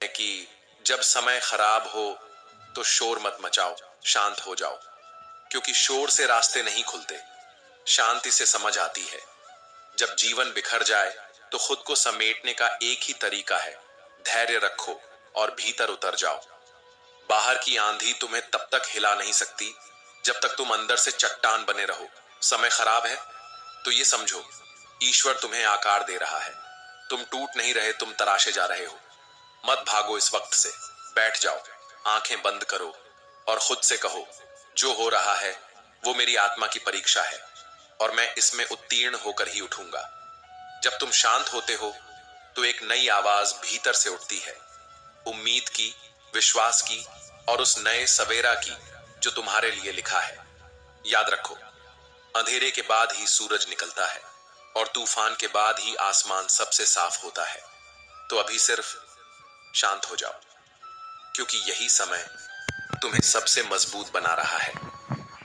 कि जब समय खराब हो तो शोर मत मचाओ, शांत हो जाओ। क्योंकि शोर से रास्ते नहीं खुलते, शांति से समझ आती है। जब जीवन बिखर जाए तो खुद को समेटने का एक ही तरीका है, धैर्य रखो और भीतर उतर जाओ। बाहर की आंधी तुम्हें तब तक हिला नहीं सकती जब तक तुम अंदर से चट्टान बने रहो। समय खराब है तो ये समझो, ईश्वर तुम्हें आकार दे रहा है। तुम टूट नहीं रहे, तुम तराशे जा रहे हो। मत भागो इस वक्त से, बैठ जाओ, आंखें बंद करो और खुद से कहो, जो हो रहा है वो मेरी आत्मा की परीक्षा है और मैं इसमें उत्तीर्ण होकर ही उठूंगा। जब तुम शांत होते हो तो एक नई आवाज भीतर से उठती है, उम्मीद की, विश्वास की और उस नए सवेरा की जो तुम्हारे लिए लिखा है। याद रखो, अंधेरे के बाद ही सूरज निकलता है और तूफान के बाद ही आसमान सबसे साफ होता है। तो अभी सिर्फ शांत हो जाओ, क्योंकि यही समय तुम्हें सबसे मजबूत बना रहा है।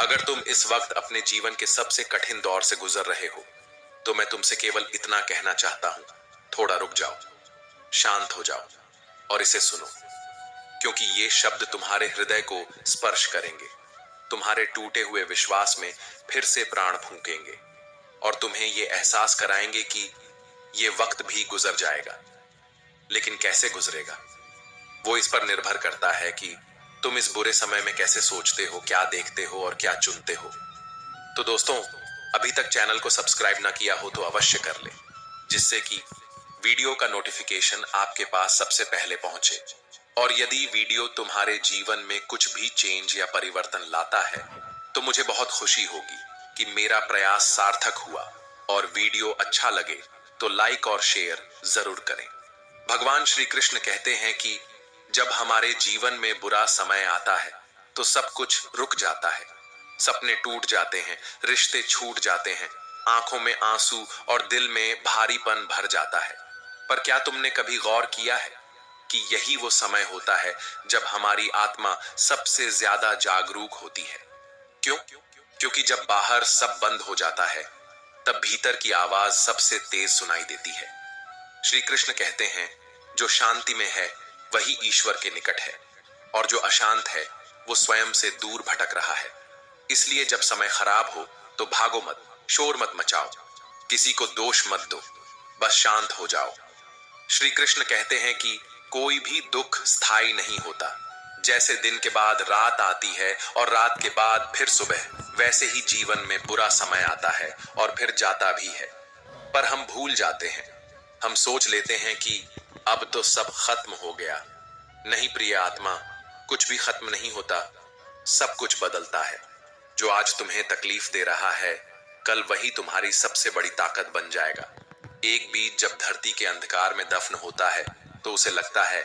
अगर तुम इस वक्त अपने जीवन के सबसे कठिन दौर से गुजर रहे हो तो मैं तुमसे केवल इतना कहना चाहता हूं, थोड़ा रुक जाओ, शांत हो जाओ और इसे सुनो। क्योंकि ये शब्द तुम्हारे हृदय को स्पर्श करेंगे, तुम्हारे टूटे हुए विश्वास में फिर से प्राण फूंकेंगे और तुम्हें ये एहसास कराएंगे कि ये वक्त भी गुजर जाएगा। लेकिन कैसे गुजरेगा, वो इस पर निर्भर करता है कि तुम इस बुरे समय में कैसे सोचते हो, क्या देखते हो और क्या चुनते हो। तो दोस्तों, अभी तक चैनल को सब्सक्राइब ना किया हो तो अवश्य कर ले, जिससे कि वीडियो का नोटिफिकेशन आपके पास सबसे पहले पहुंचे। और यदि वीडियो तुम्हारे जीवन में कुछ भी चेंज या परिवर्तन लाता है तो मुझे बहुत खुशी होगी कि मेरा प्रयास सार्थक हुआ। और वीडियो अच्छा लगे तो लाइक और शेयर जरूर करें। भगवान श्री कृष्ण कहते हैं कि जब हमारे जीवन में बुरा समय आता है तो सब कुछ रुक जाता है, सपने टूट जाते हैं, रिश्ते छूट जाते हैं, आंखों में आंसू और दिल में भारीपन भर जाता है। पर क्या तुमने कभी गौर किया है कि यही वो समय होता है जब हमारी आत्मा सबसे ज्यादा जागरूक होती है? क्यों? क्योंकि जब बाहर सब बंद हो जाता है तब भीतर की आवाज सबसे तेज सुनाई देती है। श्री कृष्ण कहते हैं, जो शांति में है वही ईश्वर के निकट है और जो अशांत है वो स्वयं से दूर भटक रहा है। इसलिए जब समय खराब हो तो भागो मत, शोर मत मचाओ, किसी को दोष मत दो, बस शांत हो जाओ। श्री कृष्ण कहते हैं कि कोई भी दुख स्थायी नहीं होता। जैसे दिन के बाद रात आती है और रात के बाद फिर सुबह, वैसे ही जीवन में बुरा समय आता है और फिर जाता भी है। पर हम भूल जाते हैं, हम सोच लेते हैं कि अब तो सब खत्म हो गया। नहीं प्रिय आत्मा, कुछ भी खत्म नहीं होता, सब कुछ बदलता है। जो आज तुम्हें तकलीफ दे रहा है कल वही तुम्हारी सबसे बड़ी ताकत बन जाएगा। एक बीज जब धरती के अंधकार में दफन होता है तो उसे लगता है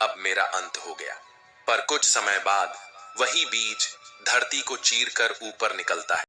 अब मेरा अंत हो गया, पर कुछ समय बाद वही बीज धरती को चीरकर ऊपर निकलता है।